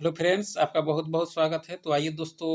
Hello friends, आपका बहुत बहुत स्वागत है। तो आइए दोस्तों,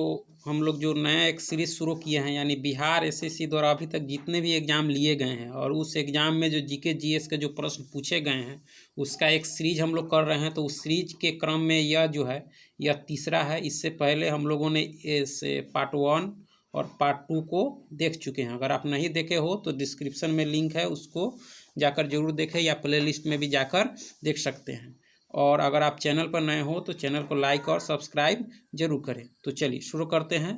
हम लोग जो नया एक सीरीज़ शुरू किए हैं, यानी बिहार एसएससी द्वारा अभी तक जितने भी एग्ज़ाम लिए गए हैं और उस एग्ज़ाम में जो जीके जीएस के जो प्रश्न पूछे गए हैं, उसका एक सीरीज हम लोग कर रहे हैं। तो उस सीरीज के क्रम में यह जो है, यह तीसरा है। इससे पहले हम लोगों ने इस पार्ट 1 और पार्ट 2 को देख चुके हैं। अगर आप नहीं देखे हो तो डिस्क्रिप्शन में लिंक है, उसको जाकर ज़रूर देखें, या प्ले लिस्ट में भी जाकर देख सकते हैं। और अगर आप चैनल पर नए हो तो चैनल को लाइक और सब्सक्राइब जरूर करें। तो चलिए शुरू करते हैं।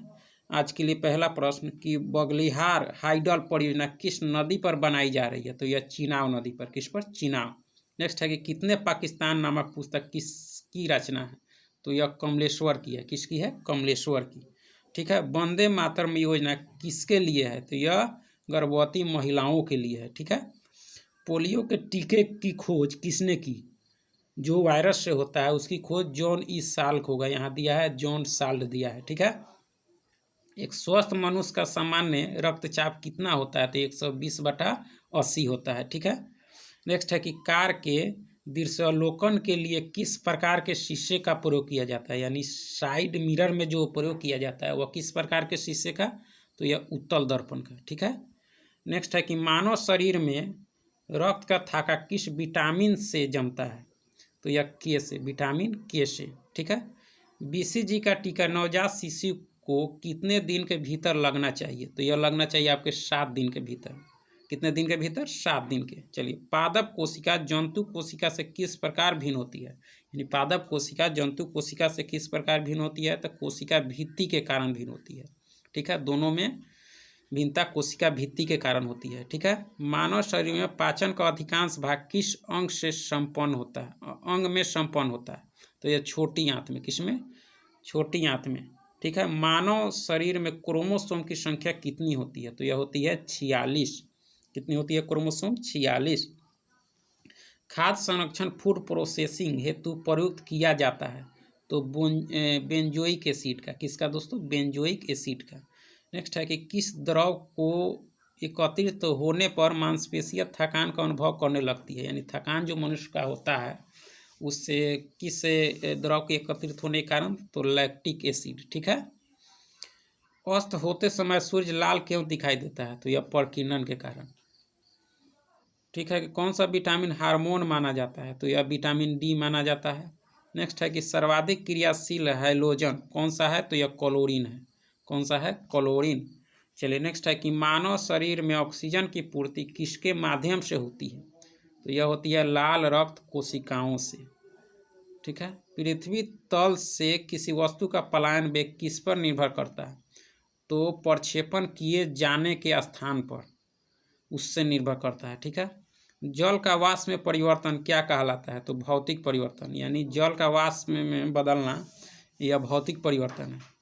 आज के लिए पहला प्रश्न कि बगलिहार हाइडल परियोजना किस नदी पर बनाई जा रही है? तो यह चिनाब नदी पर। किस पर? चिनाब। नेक्स्ट है कि कितने पाकिस्तान नामक पुस्तक किसकी रचना है? तो यह कमलेश्वर की है। किसकी है? कमलेश्वर की। ठीक है। वंदे मातरम योजना किसके लिए है? तो यह गर्भवती महिलाओं के लिए है। ठीक है। पोलियो के टीके की खोज किसने की? जो वायरस से होता है उसकी खोज जॉन ई साल्क होगा। यहाँ दिया है जॉन साल्ट दिया है। ठीक है। एक स्वस्थ मनुष्य का सामान्य रक्तचाप कितना होता है? तो 120/80 होता है। ठीक है। नेक्स्ट है कि कार के दृश्यावलोकन के लिए किस प्रकार के शीशे का प्रयोग किया जाता है? यानी साइड मिरर में जो प्रयोग किया जाता है वह किस प्रकार के शीशे का? तो यह उत्तल दर्पण का। ठीक है। नेक्स्ट है कि मानव शरीर में रक्त का थाका किस विटामिन से जमता है? तो यह के से, विटामिन के से। ठीक है। बीसीजी का टीका नवजात शिशु को कितने दिन के भीतर लगना चाहिए? तो यह लगना चाहिए आपके 7 दिन के भीतर। कितने दिन के भीतर? 7 दिन के। चलिए, पादप कोशिका जंतु कोशिका से किस प्रकार भिन्न होती है? यानी पादप कोशिका जंतु कोशिका से किस प्रकार भिन्न होती है? तो कोशिका भित्ति के कारण भिन्न होती है। ठीक है। दोनों में भिन्नता कोशिका भित्ति के कारण होती है। ठीक है। मानव शरीर में पाचन का अधिकांश भाग किस अंग से संपन्न होता है? अंग में संपन्न होता है। तो यह छोटी आंत में। किसमें? छोटी आंत में। ठीक है। मानव शरीर में क्रोमोसोम की संख्या कितनी होती है? तो यह होती है 46। कितनी होती है क्रोमोसोम? 46। खाद्य संरक्षण फूड प्रोसेसिंग हेतु प्रयुक्त किया जाता है तो बेंजोइक एसिड का। किसका दोस्तों? बेंजोइक एसिड का। नेक्स्ट है कि किस द्रव को एकत्रित होने पर मांसपेशियां थकान का अनुभव करने लगती है? यानी थकान जो मनुष्य का होता है उससे किस द्रव के एकत्रित होने के कारण? तो लैक्टिक एसिड। ठीक है। अस्त होते समय सूर्य लाल क्यों दिखाई देता है? तो यह प्रकीर्णन के कारण। ठीक है। कि कौन सा विटामिन हार्मोन माना जाता है? तो यह विटामिन डी माना जाता है। नेक्स्ट है कि सर्वाधिक क्रियाशील हैलोजन कौन सा है? तो यह क्लोरीन है। कौन सा है? क्लोरीन। चलिए, नेक्स्ट है कि मानव शरीर में ऑक्सीजन की पूर्ति किसके माध्यम से होती है? तो यह होती है लाल रक्त कोशिकाओं से। ठीक है। पृथ्वी तल से किसी वस्तु का पलायन वेग किस पर निर्भर करता है? तो प्रक्षेपण किए जाने के स्थान पर, उससे निर्भर करता है। ठीक है। जल का वाष्प में परिवर्तन क्या कहलाता है? तो भौतिक परिवर्तन। यानी जल का वाष्प में बदलना यह भौतिक परिवर्तन है।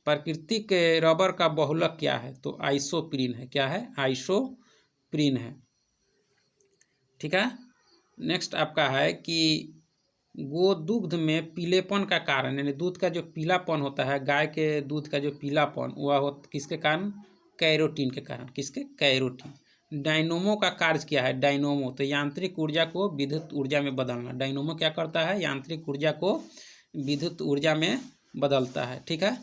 प्राकृतिक रबर का बहुलक क्या है? तो आइसोप्रीन है। क्या है? आइसोप्रीन है। ठीक है। नेक्स्ट आपका है कि गोदुग्ध में पीलेपन का कारण, यानी दूध का जो पीलापन होता है, गाय के दूध का जो पीलापन, वह किसके कारण? कैरोटीन के कारण। किसके? कैरोटीन। डायनोमो का कार्य क्या है? डायनोमो तो यांत्रिक ऊर्जा को विद्युत ऊर्जा में बदलना। डायनोमो क्या करता है? यांत्रिक ऊर्जा को विद्युत ऊर्जा में बदलता है। ठीक है।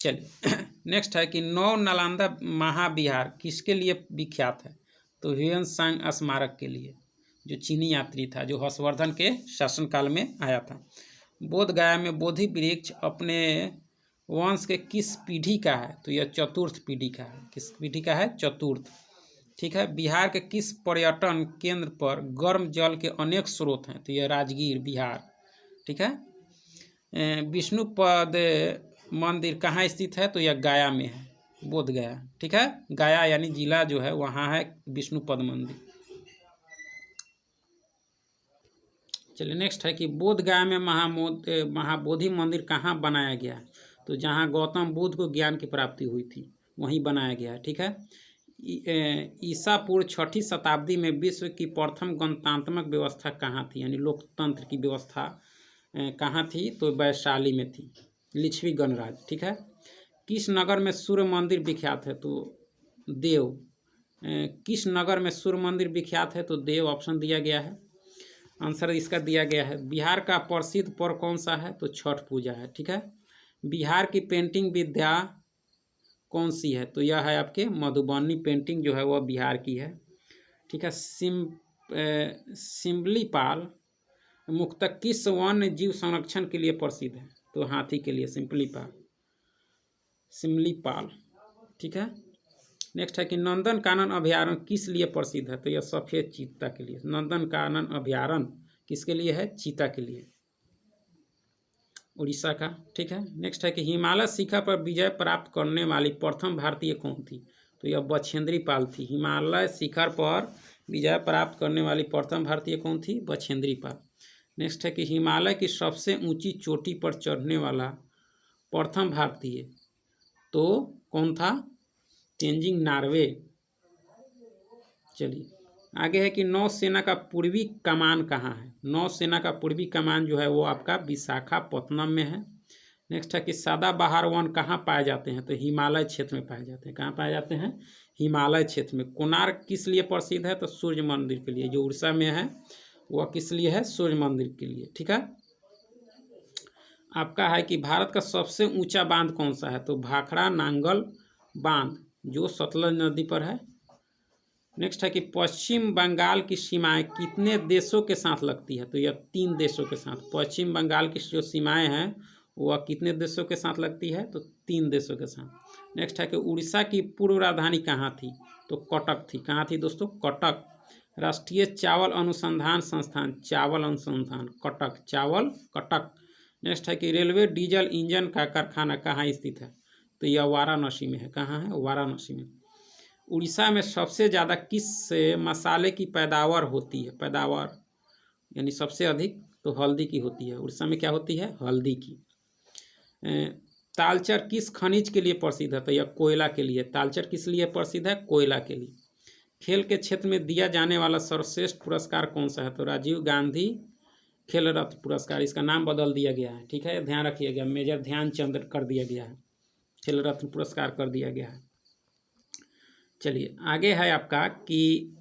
चलिए, नेक्स्ट है कि नौ नालंदा महाविहार किसके लिए विख्यात है? तो ह्यूएन स्मारक के लिए, जो चीनी यात्री था, जो हर्षवर्धन के शासनकाल में आया था। बोध गया में बोधि वृक्ष अपने वंश के किस पीढ़ी का है? तो यह चतुर्थ पीढ़ी का है। किस पीढ़ी का है? चतुर्थ। ठीक है। बिहार के किस पर्यटन केंद्र पर गर्म जल के अनेक स्रोत हैं? तो यह राजगीर, बिहार। ठीक है। विष्णुपद मंदिर कहाँ स्थित है? तो यह गया में है, बोध गया। ठीक है। गया यानी जिला जो है, वहाँ है विष्णुपद मंदिर। चलिए, नेक्स्ट है कि बोध गया में महाबोधि मंदिर कहाँ बनाया गया है? तो जहाँ गौतम बुद्ध को ज्ञान की प्राप्ति हुई थी वहीं बनाया गया है। ठीक है। ईसा पूर्व 6ठी शताब्दी में विश्व की प्रथम गणतांत्रिक व्यवस्था कहाँ थी? यानी लोकतंत्र की व्यवस्था कहाँ थी? तो वैशाली में थी, लिच्छवी गणराज। ठीक है। किस नगर में सूर्य मंदिर विख्यात है? तो देव। किस नगर में सूर्य मंदिर विख्यात है? तो देव ऑप्शन दिया गया है। आंसर इसका दिया गया है। बिहार का प्रसिद्ध पर्व कौन सा है? तो छठ पूजा है। ठीक है। बिहार की पेंटिंग विद्या कौन सी है? तो यह है आपके मधुबनी पेंटिंग जो है वह बिहार की है। ठीक है। सिमलीपाल मुख्यतः किस वन्य जीव संरक्षण के लिए प्रसिद्ध है? तो हाथी के लिए सिमलीपाल। ठीक है। नेक्स्ट है कि नंदन कानन अभ्यारण्य किस लिए प्रसिद्ध है? तो यह सफेद चीता के लिए। नंदन कानन अभ्यारण्य किसके लिए है? चीता के लिए, उड़ीसा का। ठीक है। नेक्स्ट है कि हिमालय शिखर पर विजय प्राप्त करने वाली प्रथम भारतीय कौन थी? तो यह बछेंद्री पाल थी। हिमालय शिखर पर विजय प्राप्त करने वाली प्रथम भारतीय कौन थी? बछेंद्री पाल। नेक्स्ट है कि हिमालय की सबसे ऊंची चोटी पर चढ़ने वाला प्रथम भारतीय तो कौन था? तेंजिंग नॉर्वे। चलिए आगे है कि नौसेना का पूर्वी कमान कहाँ है? नौसेना का पूर्वी कमान जो है वो आपका विशाखापत्तनम में है। नेक्स्ट है कि सदाबहार वन कहाँ पाए जाते हैं? तो हिमालय क्षेत्र में पाए जाते हैं। कहाँ पाए जाते हैं? हिमालय क्षेत्र में। कोणार्क किस लिए प्रसिद्ध है? तो सूर्य मंदिर के लिए। जो उड़ीसा में है वह किस लिए है? सूर्य मंदिर के लिए। ठीक है। आपका है कि भारत का सबसे ऊंचा बांध कौन सा है? तो भाखड़ा नांगल बांध जो सतलज नदी पर है। नेक्स्ट है कि पश्चिम बंगाल की सीमाएं कितने देशों के साथ लगती है? तो यह 3 देशों के साथ। पश्चिम बंगाल की जो सीमाएं हैं वह कितने देशों के साथ लगती है? तो 3 देशों के साथ। नेक्स्ट है कि उड़ीसा की पूर्व राजधानी कहाँ थी? तो कटक थी। कहाँ थी दोस्तों? कटक। राष्ट्रीय चावल अनुसंधान संस्थान, चावल अनुसंधान कटक, चावल कटक। नेक्स्ट है कि रेलवे डीजल इंजन का कारखाना कहाँ स्थित है? तो यह वाराणसी में है। कहाँ है? वाराणसी में। उड़ीसा में सबसे ज़्यादा किस मसाले की पैदावार होती है? पैदावार यानी सबसे अधिक तो हल्दी की होती है। उड़ीसा में क्या होती है? हल्दी की। तालचर किस खनिज के लिए प्रसिद्ध है? तो यह कोयला के लिए। तालचर किस लिए प्रसिद्ध है? कोयला के लिए। खेल के क्षेत्र में दिया जाने वाला सर्वश्रेष्ठ पुरस्कार कौन सा है? तो राजीव गांधी खेल रत्न पुरस्कार। इसका नाम बदल दिया गया है। ठीक है। ध्यान रखिएगा, मेजर ध्यानचंद कर दिया गया है, खेल रत्न पुरस्कार कर दिया गया है। चलिए आगे है आपका कि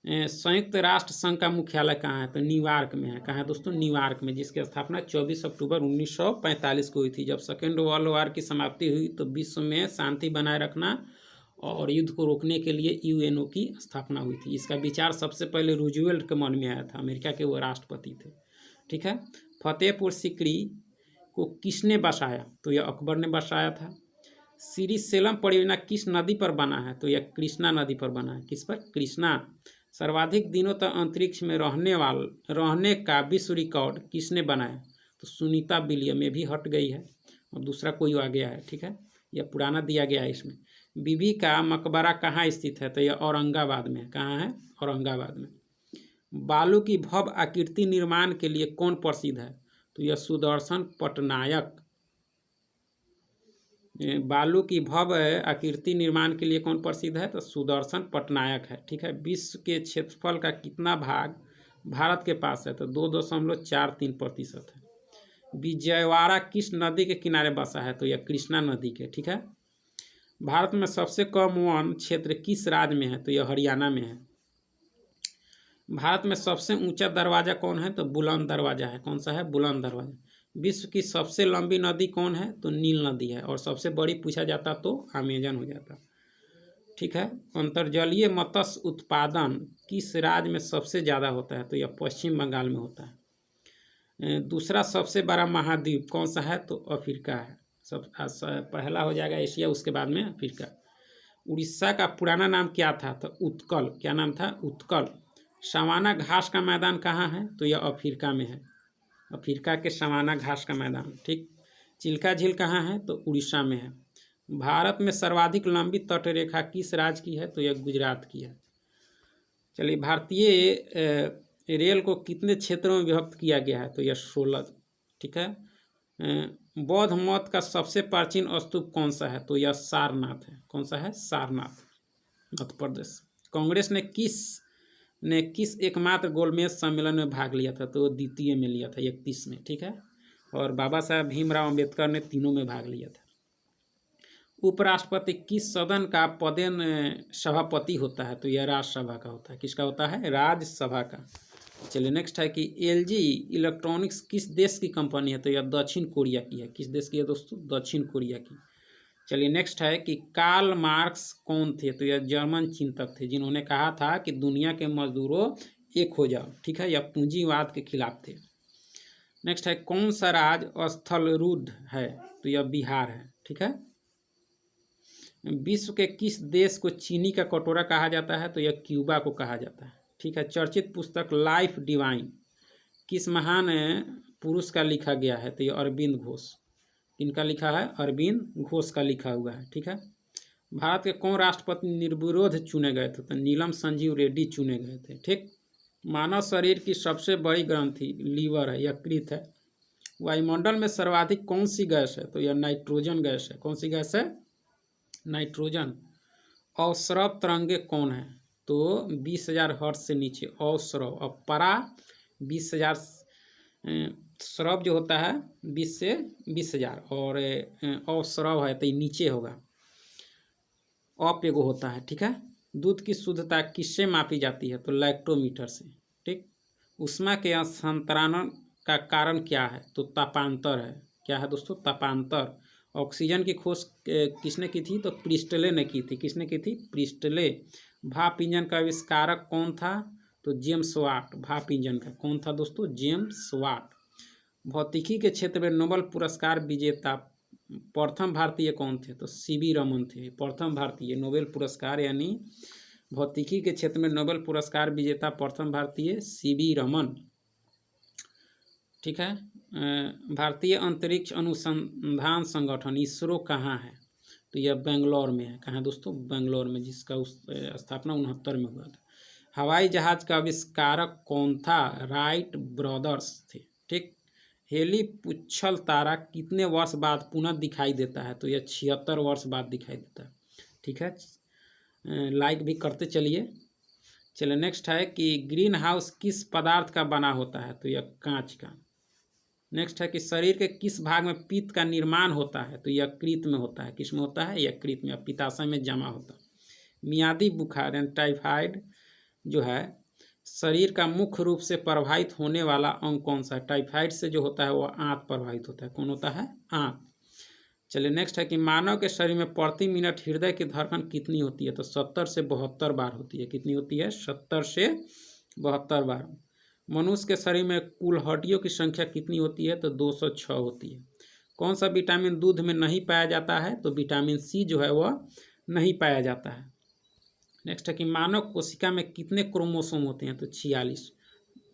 संयुक्त राष्ट्र संघ का मुख्यालय कहाँ है? तो न्यूयॉर्क में है। कहाँ है दोस्तों? न्यूयॉर्क में, जिसकी स्थापना 24 अक्टूबर 1945 को हुई थी। जब सेकेंड वर्ल्ड वॉर की समाप्ति हुई तो विश्व में शांति बनाए रखना और युद्ध को रोकने के लिए यूएनओ की स्थापना हुई थी। इसका विचार सबसे पहले रूजवेल्ट के मन में आया था। अमेरिका के वो राष्ट्रपति थे। ठीक है। फतेहपुर सीकरी को किसने बसाया? तो यह अकबर ने बसाया था। श्रीशैलम परियोजना किस नदी पर बना है? तो यह कृष्णा नदी पर बना है। किस पर? कृष्णा। सर्वाधिक दिनों तक अंतरिक्ष में रहने का विश्व रिकॉर्ड किसने बनाया? तो सुनीता विलियम। में भी हट गई है और दूसरा कोई आ गया है। ठीक है। यह पुराना दिया गया है इसमें। बीबी का मकबरा कहाँ स्थित है? तो यह औरंगाबाद में। कहाँ है? औरंगाबाद में। बालू की भव्य आकृति निर्माण के लिए कौन प्रसिद्ध है? तो यह सुदर्शन पटनायक। बालू की भव्य आकृति निर्माण के लिए कौन प्रसिद्ध है? तो सुदर्शन पटनायक है। ठीक है। विश्व के क्षेत्रफल का कितना भाग भारत के पास है? तो 2.43% है। विजयवाड़ा किस नदी के किनारे बसा है? तो यह कृष्णा नदी के। ठीक है। भारत में सबसे कम वन क्षेत्र किस राज्य में है? तो यह हरियाणा में है। भारत में सबसे ऊंचा दरवाजा कौन है? तो बुलंद दरवाजा है। कौन सा है? बुलंद दरवाजा। विश्व की सबसे लंबी नदी कौन है? तो नील नदी है। और सबसे बड़ी पूछा जाता तो अमेजन हो जाता। ठीक है। अंतर्जलीय मत्स्य उत्पादन किस राज्य में सबसे ज़्यादा होता है? तो यह पश्चिम बंगाल में होता है। दूसरा सबसे बड़ा महाद्वीप कौन सा है? तो अफ्रीका है। पहला हो जाएगा एशिया, उसके बाद में अफ्रीका। उड़ीसा का पुराना नाम क्या था? तो उत्कल। क्या नाम था? उत्कल। सवाना घास का मैदान कहाँ है? तो यह अफ्रीका में है। अफ्रीका के सवाना घास का मैदान। ठीक। चिल्का झील कहाँ है? तो उड़ीसा में है। भारत में सर्वाधिक लंबी तटरेखा किस राज्य की है? तो यह गुजरात की है। चलिए भारतीय रेल को कितने क्षेत्रों में विभक्त किया गया है? तो यह 16। ठीक है। बौद्ध मत का सबसे प्राचीन स्तूप कौन सा है? तो यह सारनाथ है। कौन सा है? सारनाथ, मध्य प्रदेश। कांग्रेस ने किस एकमात्र गोलमेज सम्मेलन में भाग लिया था? तो द्वितीय में लिया था, 31 में। ठीक है। और बाबा साहब भीमराव अंबेडकर ने तीनों में भाग लिया था। उपराष्ट्रपति किस सदन का पदेन सभापति होता है? तो यह राज्यसभा का होता है। किसका होता है? राज्यसभा का। चलिए नेक्स्ट है कि एलजी इलेक्ट्रॉनिक्स किस देश की कंपनी है, तो यह दक्षिण कोरिया की है। किस देश की है दोस्तों, दक्षिण कोरिया की। चलिए नेक्स्ट है कि कार्ल मार्क्स कौन थे, तो यह जर्मन चिंतक थे जिन्होंने कहा था कि दुनिया के मजदूरों एक हो जाओ, ठीक है, यह पूंजीवाद के खिलाफ थे। नेक्स्ट है कौन सा राज्य स्थलरूढ़ है, तो यह बिहार है, ठीक है। विश्व के किस देश को चीनी का कटोरा कहा जाता है, तो यह क्यूबा को कहा जाता है, ठीक है। चर्चित पुस्तक लाइफ डिवाइन किस महान पुरुष का लिखा गया है, तो यह अरविंद घोष। इनका लिखा है, अरविंद घोष का लिखा हुआ है, ठीक है। भारत के कौन राष्ट्रपति निर्विरोध चुने गए थे, तो नीलम संजीव रेड्डी चुने गए थे, ठीक। मानव शरीर की सबसे बड़ी ग्रंथि लीवर है, यकृत है। वायुमंडल में सर्वाधिक कौन सी गैस है, तो यह नाइट्रोजन गैस है। कौन सी गैस है, नाइट्रोजन। अवस्रव तरंगे कौन है, तो 20,000 हर्ट्ज से नीचे अवस्रव। और परा 20,000 स्रव जो होता है 20 से 20,000, और अवस्रव है तो ये नीचे होगा, अप एगो होता है, ठीक है। दूध की शुद्धता किससे मापी जाती है, तो लैक्टोमीटर से, ठीक। ऊष्मा के हस्तांतरण का कारण क्या है, तो तापांतर है। क्या है दोस्तों, तापांतर। ऑक्सीजन की खोज किसने की थी, तो प्रिस्टले ने की थी। किसने की थी, प्रिस्टले। भाप इंजन का आविष्कारक कौन था, तो जेम्स वाट। भाप इंजन का कौन था दोस्तों, जेम्स वाट। भौतिकी के क्षेत्र में नोबेल पुरस्कार विजेता प्रथम भारतीय कौन थे, तो सीवी रमन थे। प्रथम भारतीय नोबेल पुरस्कार यानी भौतिकी के क्षेत्र में नोबेल पुरस्कार विजेता प्रथम भारतीय सीवी रमन, ठीक है। भारतीय अंतरिक्ष अनुसंधान संगठन इसरो कहाँ है, तो यह बेंगलोर में है। कहाँ दोस्तों, बेंगलोर में, जिसका स्थापना 69 में हुआ था। हवाई जहाज का आविष्कारक कौन था, राइट ब्रदर्स थे, ठीक। हेली पुच्छल तारा कितने वर्ष बाद पुनः दिखाई देता है, तो यह 76 वर्ष बाद दिखाई देता है, ठीक है। लाइक भी करते चलिए। चलिए नेक्स्ट है कि ग्रीन हाउस किस पदार्थ का बना होता है, तो यह कांच का। नेक्स्ट है कि शरीर के किस भाग में पित्त का निर्माण होता है, तो यकृत में होता है। किस में होता है, यकृत में, पित्ताशय में जमा होता है। मियादी बुखार यानी टाइफाइड जो है शरीर का मुख्य रूप से प्रभावित होने वाला अंग कौन सा है, टाइफाइड से जो होता है वो आंत प्रभावित होता है। कौन होता है, आंत। चलिए नेक्स्ट है कि मानव के शरीर में प्रति मिनट हृदय की धड़कन कितनी होती है, तो 70 से 72 बार होती है। कितनी होती है, 70 से 72 बार। मनुष्य के शरीर में कुल हड्डियों की संख्या कितनी होती है, तो 206 होती है। कौन सा विटामिन दूध में नहीं पाया जाता है, तो विटामिन सी जो है वह नहीं पाया जाता है। नेक्स्ट है कि मानव कोशिका में कितने क्रोमोसोम होते हैं, तो 46।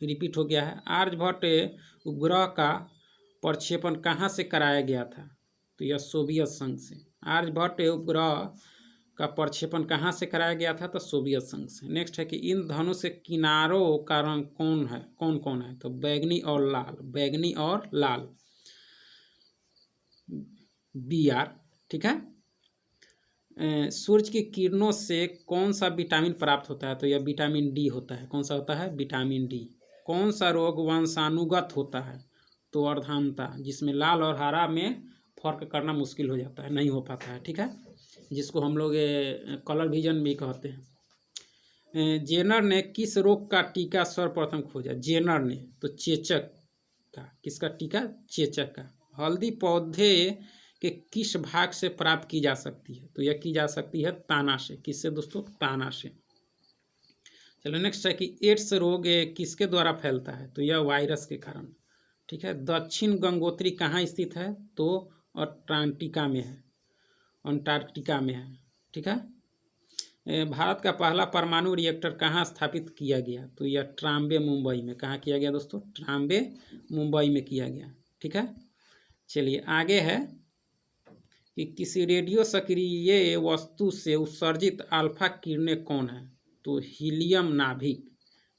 रिपीट हो गया है। आर्यभट्ट उपग्रह का प्रक्षेपण कहाँ से कराया गया था, तो यह सोवियत संघ से। आर्यभट्ट उपग्रह का प्रक्षेपण कहाँ से कराया गया था, तो सोवियत संघ से। नेक्स्ट है कि इन धनुष के किनारों का रंग कौन है, कौन कौन है, तो बैगनी और लाल। बैगनी और लाल, BR, ठीक है। सूरज की किरणों से कौन सा विटामिन प्राप्त होता है, तो यह विटामिन डी होता है। कौन सा होता है, विटामिन डी। कौन सा रोग वंशानुगत होता है, तो अर्धांता, जिसमें लाल और हरा में फर्क करना मुश्किल हो जाता है, नहीं हो पाता है, ठीक है, जिसको हम लोग कलर विजन भी कहते हैं। जेनर ने किस रोग का टीका सर्वप्रथम खोजा, जेनर ने, तो चेचक का। किसका टीका, चेचक का। हल्दी पौधे के किस भाग से प्राप्त की जा सकती है, तो यह की जा सकती है ताना से। किससे दोस्तों, ताना से। चलो नेक्स्ट है कि एड्स रोग किसके द्वारा फैलता है, तो यह वायरस के कारण, ठीक है। दक्षिण गंगोत्री कहाँ स्थित है, तो अंटार्कटिका में है, अंटार्कटिका में है, ठीक है। भारत का पहला परमाणु रिएक्टर कहाँ स्थापित किया गया, तो यह ट्राम्बे मुंबई में। कहाँ किया गया दोस्तों, ट्राम्बे मुंबई में किया गया, ठीक है। चलिए आगे है कि किसी रेडियो सक्रिय वस्तु से उत्सर्जित अल्फा किरणें कौन है, तो हीलियम नाभिक।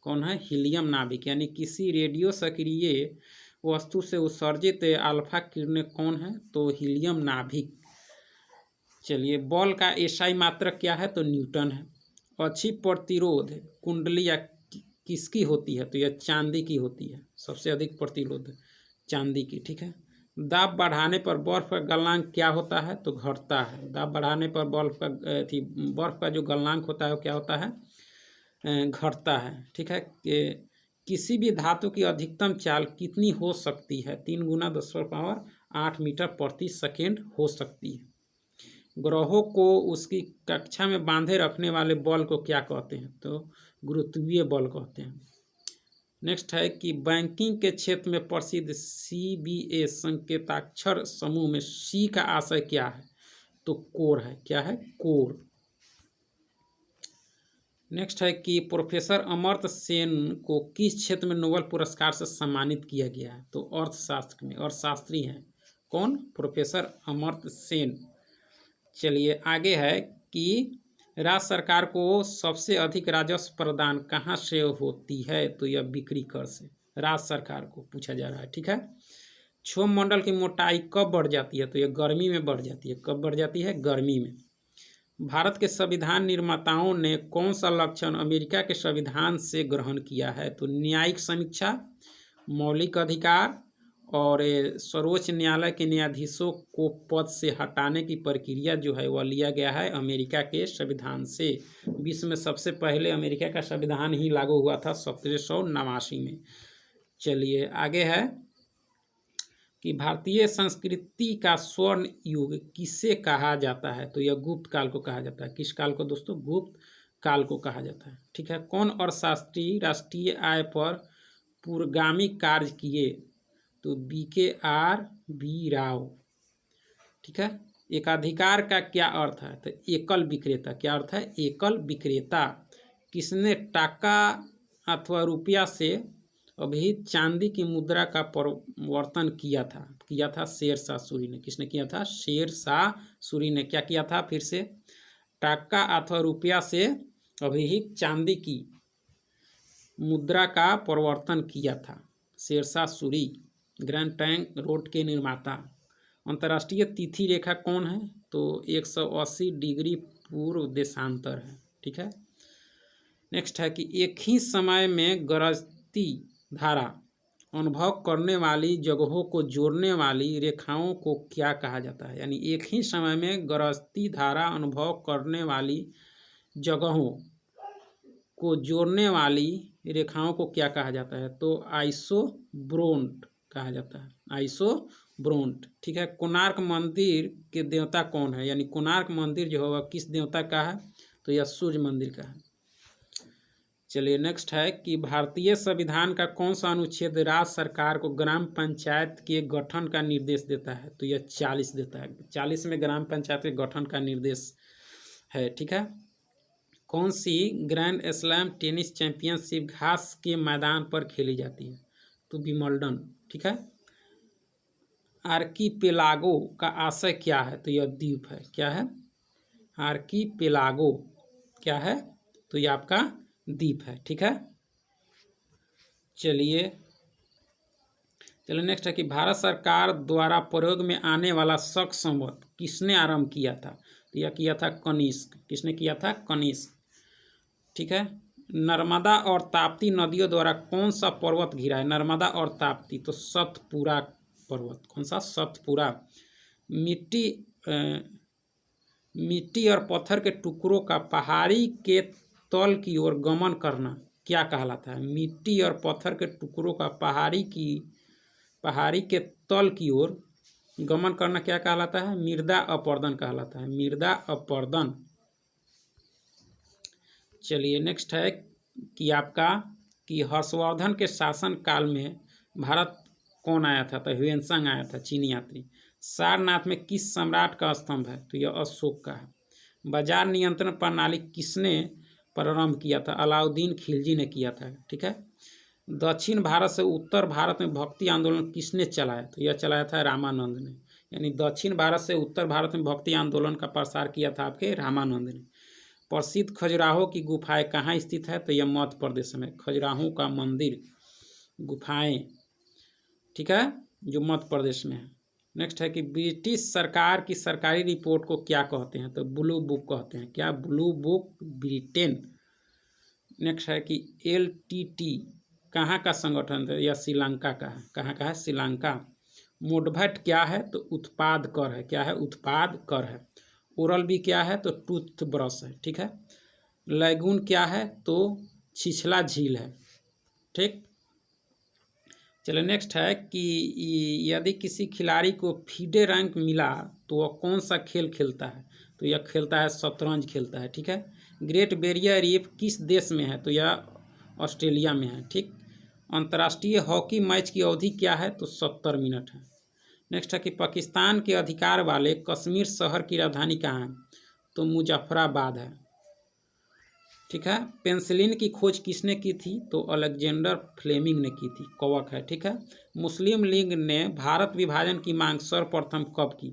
कौन है, हीलियम नाभिक। यानी किसी रेडियो सक्रिय वस्तु से उत्सर्जित अल्फा किरणें कौन है, तो हीलियम नाभिक। चलिए बॉल का एसआई मात्रक क्या है, तो न्यूटन है। अच्छी प्रतिरोध कुंडली या किसकी होती है, तो यह चांदी की होती है। सबसे अधिक प्रतिरोध चांदी की, ठीक है। दाब बढ़ाने पर बर्फ का गलनांक क्या होता है, तो घटता है। दाब बढ़ाने पर बर्फ का जो गलनांक होता है वो क्या होता है, घटता है, ठीक है। किसी भी धातु की अधिकतम चाल कितनी हो सकती है? 3 गुना 10⁻8 मीटर प्रति सेकेंड हो सकती है। ग्रहों को उसकी कक्षा में बांधे रखने वाले बल को क्या कहते हैं? तो गुरुत्वीय बल कहते हैं। नेक्स्ट है कि बैंकिंग के क्षेत्र में प्रसिद्ध CBA संकेताक्षर समूह में C का आशय क्या है? तो कोर है। क्या है? कोर। नेक्स्ट है कि प्रोफेसर अमर्त्य सेन को किस क्षेत्र में नोबेल पुरस्कार से सम्मानित किया गया है? तो अर्थशास्त्र में। अर्थशास्त्री हैं कौन? प्रोफेसर अमर्त्य सेन। चलिए आगे है कि राज्य सरकार को सबसे अधिक राजस्व प्रदान कहाँ से होती है? तो यह बिक्री कर से राज्य सरकार को पूछा जा रहा है। ठीक है। क्षोभमंडल की मोटाई कब बढ़ जाती है? तो यह गर्मी में बढ़ जाती है। कब बढ़ जाती है? गर्मी में। भारत के संविधान निर्माताओं ने कौन सा लक्षण अमेरिका के संविधान से ग्रहण किया है? तो न्यायिक समीक्षा, मौलिक अधिकार और सर्वोच्च न्यायालय के न्यायाधीशों को पद से हटाने की प्रक्रिया जो है वह लिया गया है अमेरिका के संविधान से। विश्व में सबसे पहले अमेरिका का संविधान ही लागू हुआ था 1789 में। चलिए आगे है कि भारतीय संस्कृति का स्वर्ण युग किसे कहा जाता है? तो यह गुप्त काल को कहा जाता है। किस काल को दोस्तों? गुप्त काल को कहा जाता है। ठीक है। कौन अर्थशास्त्री राष्ट्रीय आय पर पूर्वगामी कार्य किए? तो BKR राव। ठीक है। एकाधिकार का क्या अर्थ है? तो एकल विक्रेता। क्या अर्थ है? एकल विक्रेता। किसने टाका अथवा रुपया से अभिहित चांदी की मुद्रा का परिवर्तन किया था? किया था शेरशाह सूरी ने। किसने किया था? शेरशाह सूरी ने। क्या किया था? फिर से टाका अथवा रुपया से अभिहित चांदी की मुद्रा का परिवर्तन किया था Sher Shah Suri, Grand Trunk Road के निर्माता। अंतर्राष्ट्रीय तिथि रेखा कौन है? तो 180 डिग्री पूर्व देशांतर है। ठीक है। नेक्स्ट है कि एक ही समय में गरजती धारा अनुभव करने वाली जगहों को जोड़ने वाली रेखाओं को क्या कहा जाता है? यानी एक ही समय में गरजती धारा अनुभव करने वाली जगहों को जोड़ने वाली रेखाओं को क्या कहा जाता है? तो आइसोब्रोंट कहा जाता है। आइसोब्रोंट। ठीक है। कोणार्क मंदिर के देवता कौन है? यानी कोणार्क मंदिर जो है वह किस देवता का है? तो यह सूर्य मंदिर का है। चलिए नेक्स्ट है कि भारतीय संविधान का कौन सा अनुच्छेद राज्य सरकार को ग्राम पंचायत के गठन का निर्देश देता है? तो यह 40 देता है। 40 में ग्राम पंचायत के गठन का निर्देश है। ठीक है। कौन सी ग्रैंड स्लैम टेनिस चैंपियनशिप घास के मैदान पर खेली जाती है? तो विंबलडन। ठीक है। आर्कीपेलागो का आशय क्या है? तो यह द्वीप है। क्या है? आर्कीपेलागो क्या है? तो यह आपका द्वीप है। ठीक है। चलिए नेक्स्ट है कि भारत सरकार द्वारा प्रयोग में आने वाला शक संवत किसने आरंभ किया था? तो यह किया था कनिष्क। किसने किया था? कनिष्क। ठीक है। नर्मदा और ताप्ती नदियों द्वारा कौन सा पर्वत घिरा है? नर्मदा और ताप्ती। तो सतपुरा पर्वत। कौन सा? सतपुरा। मिट्टी और पत्थर के टुकड़ों का पहाड़ी के तल की ओर गमन करना क्या कहलाता है? मिट्टी और पत्थर के टुकड़ों का पहाड़ी के तल की ओर गमन करना क्या कहलाता है? मृदा अपरदन कहलाता है। मृदा अपरदन। चलिए नेक्स्ट है कि आपका कि हर्षवर्धन के शासन काल में भारत कौन आया था? तो ह्वेनसांग आया था, चीनी यात्री। सारनाथ में किस सम्राट का स्तंभ है? तो यह अशोक का है। बाजार नियंत्रण प्रणाली किसने प्रारंभ किया था? अलाउद्दीन खिलजी ने किया था। ठीक है। दक्षिण भारत से उत्तर भारत में भक्ति आंदोलन किसने चलाया? तो यह चलाया था रामानंद ने। यानी दक्षिण भारत से उत्तर भारत में भक्ति आंदोलन का प्रसार किया था आपके रामानंद ने। प्रसिद्ध खजुराहो की गुफाएं कहाँ स्थित है? तो यह मध्य प्रदेश में। खजुराहो का मंदिर, गुफाएं। ठीक है, जो मध्य प्रदेश में है। नेक्स्ट है कि ब्रिटिश सरकार की सरकारी रिपोर्ट को क्या कहते हैं? तो ब्लू बुक कहते हैं। क्या? Blue book Britain. नेक्स्ट है कि LTT कहाँ का संगठन है? यह श्रीलंका का है। कहाँ का है? श्रीलंका। मोडभट क्या है? तो उत्पाद कर है। क्या है? उत्पाद कर है। ओरल बी क्या है? तो टूथ ब्रश है। ठीक है। लैगून क्या है? तो छिछला झील है। ठीक। चलो नेक्स्ट है कि यदि किसी खिलाड़ी को फीडे रैंक मिला तो वह कौन सा खेल खेलता है? तो यह खेलता है शतरंज खेलता है। ठीक है। ग्रेट बैरियर रीफ किस देश में है? तो यह ऑस्ट्रेलिया में है। ठीक। अंतर्राष्ट्रीय हॉकी मैच की अवधि क्या है? तो 70 मिनट है। नेक्स्ट है कि पाकिस्तान के अधिकार वाले कश्मीर शहर की राजधानी कहाँ है? तो मुजफ्फराबाद है। ठीक है। पेंसिलिन की खोज किसने की थी? तो अलेक्जेंडर फ्लेमिंग ने की थी। कवक है। ठीक है। मुस्लिम लीग ने भारत विभाजन की मांग सर्वप्रथम कब की?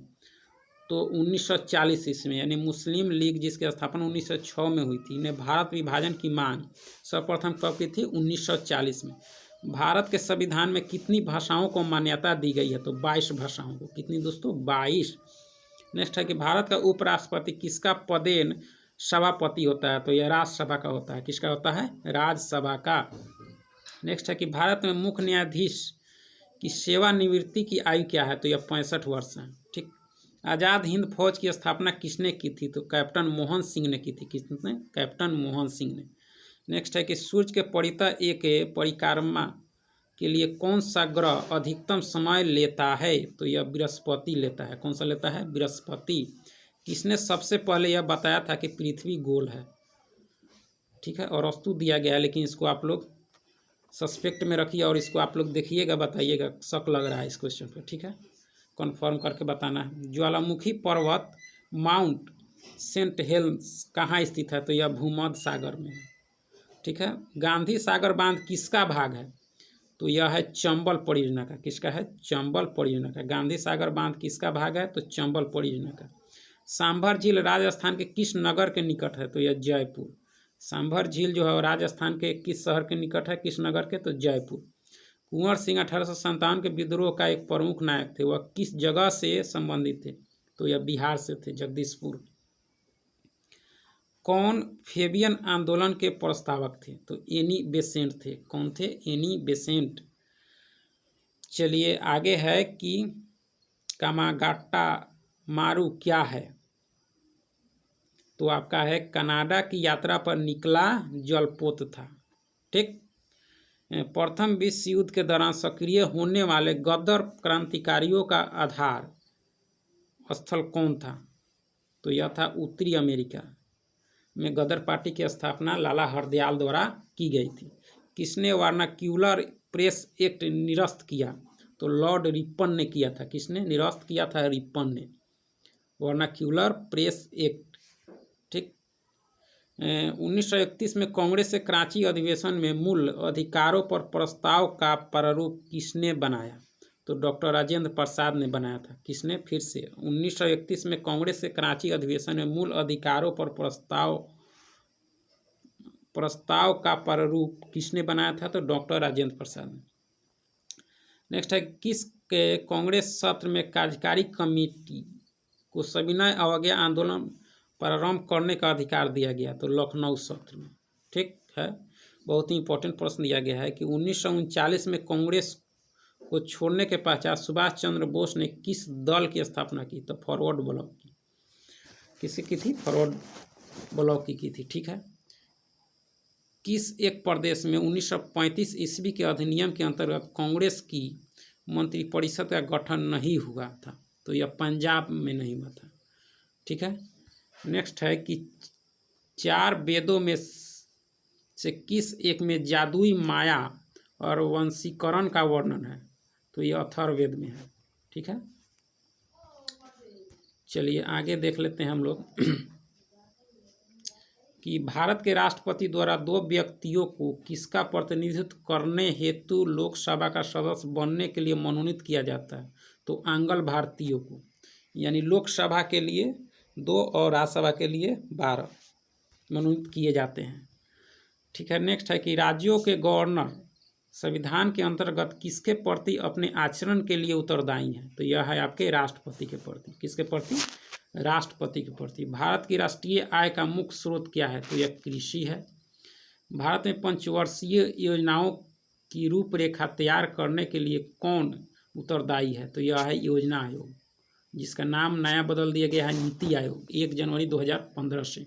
तो 1940 ईस्वी में, यानी मुस्लिम लीग जिसकी स्थापना 1906 में हुई थी, ने भारत विभाजन की मांग सर्वप्रथम कब की थी? 1940 में। भारत के संविधान में कितनी भाषाओं को मान्यता दी गई है? तो 22 भाषाओं को। कितनी दोस्तों? 22। नेक्स्ट है कि भारत का उपराष्ट्रपति किसका पदेन सभापति होता है? तो यह राज्यसभा का होता है। किसका होता है? राज्यसभा का। नेक्स्ट है कि भारत में मुख्य न्यायाधीश की सेवानिवृत्ति की आयु क्या है? तो यह 65 वर्ष है। ठीक। आज़ाद हिंद फौज की स्थापना किसने की थी? तो कैप्टन मोहन सिंह ने की थी। किसने? कैप्टन मोहन सिंह ने। नेक्स्ट है कि सूर्य के परितः एक परिक्रमा के लिए कौन सा ग्रह अधिकतम समय लेता है? तो यह बृहस्पति लेता है। कौन सा लेता है? बृहस्पति। किसने सबसे पहले यह बताया था कि पृथ्वी गोल है? ठीक है। और वस्तु दिया गया है, लेकिन इसको आप लोग सस्पेक्ट में रखिए और इसको आप लोग देखिएगा, बताइएगा, शक लग रहा है इस क्वेश्चन पे। ठीक है। कन्फर्म करके बताना है। ज्वालामुखी पर्वत माउंट सेंट हेलेंस कहाँ स्थित है? तो यह भूमध्य सागर में है। ठीक है। गांधी सागर बांध किसका भाग है? तो यह है चंबल परियोजना का। किसका है? चंबल परियोजना का। गांधी सागर बांध किसका भाग है? तो चंबल परियोजना का। सांभर झील राजस्थान के किस नगर के निकट है? तो यह जयपुर। सांभर झील जो है राजस्थान के किस शहर के निकट है? किस नगर के? तो जयपुर। कुंवर सिंह 1857 के विद्रोह का एक प्रमुख नायक थे, वह किस जगह से संबंधित थे? तो यह बिहार से थे, जगदीशपुर। कौन फेबियन आंदोलन के प्रस्तावक थे? तो एनी बेसेंट थे। कौन थे? Annie Besant. चलिए आगे है कि कामागाटा मारू क्या है? तो आपका है कनाडा की यात्रा पर निकला जलपोत था। ठीक। प्रथम विश्व युद्ध के दौरान सक्रिय होने वाले गदर क्रांतिकारियों का आधार स्थल कौन था? तो यह था उत्तरी अमेरिका में गदर पार्टी की स्थापना लाला हरदयाल द्वारा की गई थी। किसने वर्नाक्यूलर प्रेस एक्ट निरस्त किया? तो लॉर्ड रिपन ने किया था। किसने निरस्त किया था? रिपन ने। Vernacular press act. ठीक। 1931 में कांग्रेस के कराची अधिवेशन में मूल अधिकारों पर प्रस्ताव का प्रारूप किसने बनाया? तो डॉक्टर राजेंद्र प्रसाद ने बनाया था। किसने? फिर से 1931 में कांग्रेस के कराची अधिवेशन में मूल अधिकारों पर प्रस्ताव का प्रारूप किसने बनाया था? तो डॉक्टर राजेंद्र प्रसाद ने। नेक्स्ट है किस कांग्रेस सत्र में कार्यकारी कमेटी को सविनय अवज्ञा आंदोलन प्रारंभ करने का अधिकार दिया गया? तो लखनऊ सत्र में। ठीक है। बहुत ही इंपॉर्टेंट प्रश्न दिया गया है कि 1939 में कांग्रेस को छोड़ने के पश्चात सुभाष चंद्र बोस ने किस दल की स्थापना की? तो फॉरवर्ड ब्लॉक की। किसी की थी? फॉरवर्ड ब्लॉक की थी। ठीक है। किस एक प्रदेश में 1935 ईस्वी के अधिनियम के अंतर्गत कांग्रेस की मंत्रिपरिषद का गठन नहीं हुआ था? तो यह पंजाब में नहीं हुआ था। ठीक है। नेक्स्ट है कि 4 वेदों में से किस एक में जादुई माया और वंशीकरण का वर्णन है? तो यह अथर्ववेद में है। ठीक है। चलिए आगे देख लेते हैं हम लोग कि भारत के राष्ट्रपति द्वारा 2 व्यक्तियों को किसका प्रतिनिधित्व करने हेतु लोकसभा का सदस्य बनने के लिए मनोनीत किया जाता है? तो आंग्ल भारतीयों को, यानी लोकसभा के लिए 2 और राज्यसभा के लिए 12 मनोनीत किए जाते हैं। ठीक है। नेक्स्ट है कि राज्यों के गवर्नर संविधान के अंतर्गत किसके प्रति अपने आचरण के लिए उत्तरदायी हैं? तो यह है आपके राष्ट्रपति के प्रति। किसके प्रति? राष्ट्रपति के प्रति। भारत की राष्ट्रीय आय का मुख्य स्रोत क्या है? तो यह कृषि है। भारत में पंचवर्षीय योजनाओं की रूपरेखा तैयार करने के लिए कौन उत्तरदायी है? तो यह है योजना आयोग, जिसका नाम नया बदल दिया गया है नीति आयोग 1 जनवरी 2015 से।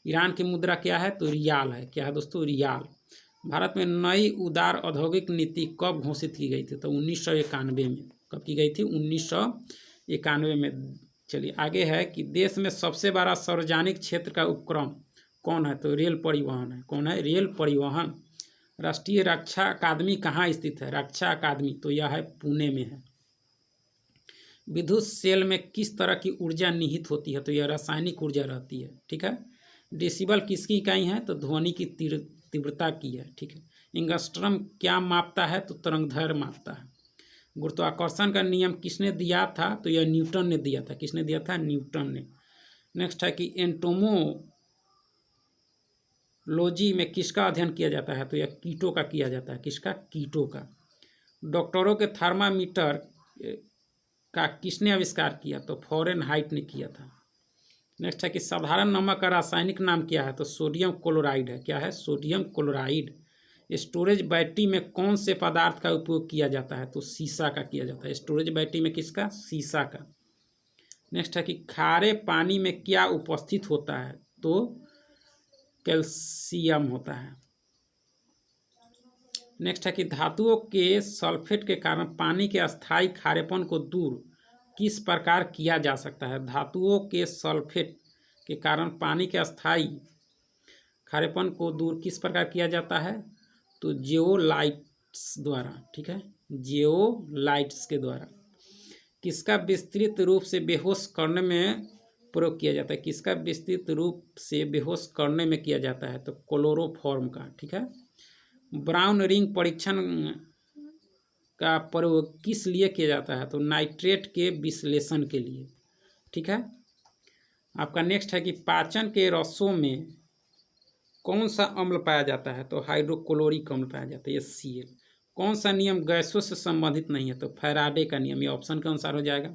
ईरान की मुद्रा क्या है? तो रियाल है। क्या है दोस्तों? रियाल। भारत में नई उदार औद्योगिक नीति कब घोषित की गई थी? तो 1991 में। कब की गई थी? 1991 में। चलिए आगे है कि देश में सबसे बड़ा सार्वजनिक क्षेत्र का उपक्रम कौन है? तो रेल परिवहन है। कौन है? रेल परिवहन। राष्ट्रीय रक्षा अकादमी कहाँ स्थित है? रक्षा अकादमी तो यह है पुणे में है। विद्युत सेल में किस तरह की ऊर्जा निहित होती है? तो यह रासायनिक ऊर्जा रहती है। ठीक है। डेसिबल किसकी इकाई है? तो ध्वनि की तीव्रता की है। ठीक है। एंगस्ट्रम क्या मापता है? तो तरंगदैर्घ्य मापता है। गुरुत्वाकर्षण का नियम किसने दिया था? तो यह न्यूटन ने दिया था। किसने दिया था? न्यूटन ने। नेक्स्ट है कि एंटोमोलॉजी में किसका अध्ययन किया जाता है? तो यह कीटों का किया जाता है। किसका? कीटों का। डॉक्टरों के थर्मामीटर का किसने आविष्कार किया? तो फॉरेनहाइट ने किया था। नेक्स्ट है कि साधारण नमक का रासायनिक नाम क्या है? तो सोडियम क्लोराइड है। क्या है? Sodium chloride. स्टोरेज बैटरी में कौन से पदार्थ का उपयोग किया जाता है? तो सीसा का किया जाता है। स्टोरेज बैटरी में किसका? सीसा का। नेक्स्ट है कि खारे पानी में क्या उपस्थित होता है? तो कैल्शियम होता है। नेक्स्ट है कि धातुओं के सल्फेट के कारण पानी के अस्थायी खारेपन को दूर किस प्रकार किया जा सकता है? धातुओं के सल्फेट के कारण पानी के अस्थायी खारेपन को दूर किस प्रकार किया जाता है? तो जियोलाइट्स द्वारा। ठीक है। जियोलाइट्स के द्वारा। किसका विस्तृत रूप से बेहोश करने में प्रयोग किया जाता है? किसका विस्तृत रूप से बेहोश करने में किया जाता है? तो क्लोरोफॉर्म का। ठीक है। ब्राउन रिंग परीक्षण का प्रयोग किस लिए किया जाता है? तो नाइट्रेट के विश्लेषण के लिए। ठीक है। आपका नेक्स्ट है कि पाचन के रसों में कौन सा अम्ल पाया जाता है? तो हाइड्रोक्लोरिक अम्ल पाया जाता है, HCl। कौन सा नियम गैसों से संबंधित नहीं है? तो फैराडे का नियम। ये ऑप्शन के अनुसार हो जाएगा।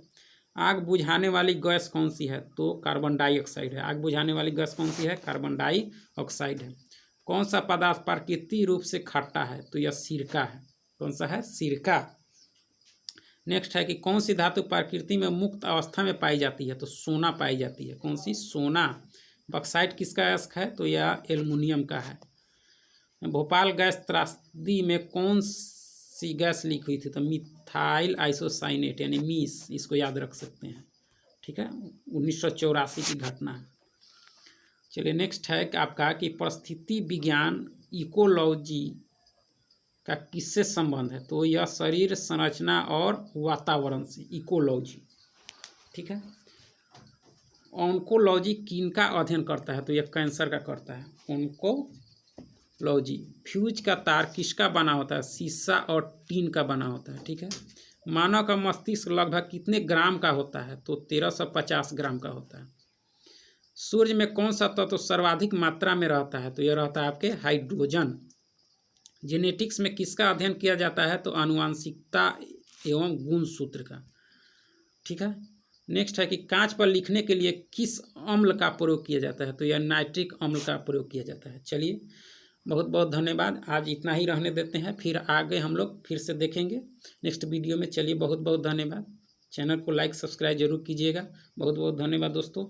आग बुझाने वाली गैस कौन सी है? तो कार्बन डाइऑक्साइड है। आग बुझाने वाली गैस कौन सी है? कार्बन डाइऑक्साइड है। कौन सा पदार्थ प्राकृतिक रूप से खट्टा है? तो यह सिरका है। कौन सा है? सिरका। नेक्स्ट है कि कौन सी धातु प्रकृति में मुक्त अवस्था में पाई जाती है? तो सोना पाई जाती है। कौन सी? सोना। बक्साइट किसका अयस्क है? तो यह एल्युमिनियम का है। भोपाल गैस त्रासदी में कौन सी गैस लीक हुई थी? तो मिथाइल आइसोसाइनेट यानी मीस। इसको याद रख सकते हैं। ठीक है। 1984 की घटना है। चलिए नेक्स्ट है कि आपका कि परिस्थिति विज्ञान इकोलॉजी का किससे संबंध है? तो यह शरीर संरचना और वातावरण से। इकोलॉजी। ठीक है। ऑन्कोलॉजी किनका अध्ययन करता है? तो यह कैंसर का करता है। ऑन्कोलॉजी। फ्यूज का तार किसका बना होता है? शीशा और टीन का बना होता है। ठीक है। मानव का मस्तिष्क लगभग कितने ग्राम का होता है? तो 1350 ग्राम का होता है। सूर्य में कौन सा तत्व तो सर्वाधिक मात्रा में रहता है? तो यह रहता है आपके हाइड्रोजन। जेनेटिक्स में किसका अध्ययन किया जाता है? तो आनुवांशिकता एवं गुणसूत्र का। ठीक है। नेक्स्ट है कि कांच पर लिखने के लिए किस अम्ल का प्रयोग किया जाता है? तो यह नाइट्रिक अम्ल का प्रयोग किया जाता है। चलिए बहुत बहुत धन्यवाद। आज इतना ही रहने देते हैं, फिर आगे हम लोग फिर से देखेंगे नेक्स्ट वीडियो में। चलिए बहुत बहुत धन्यवाद। चैनल को लाइक सब्सक्राइब जरूर कीजिएगा। बहुत बहुत धन्यवाद दोस्तों।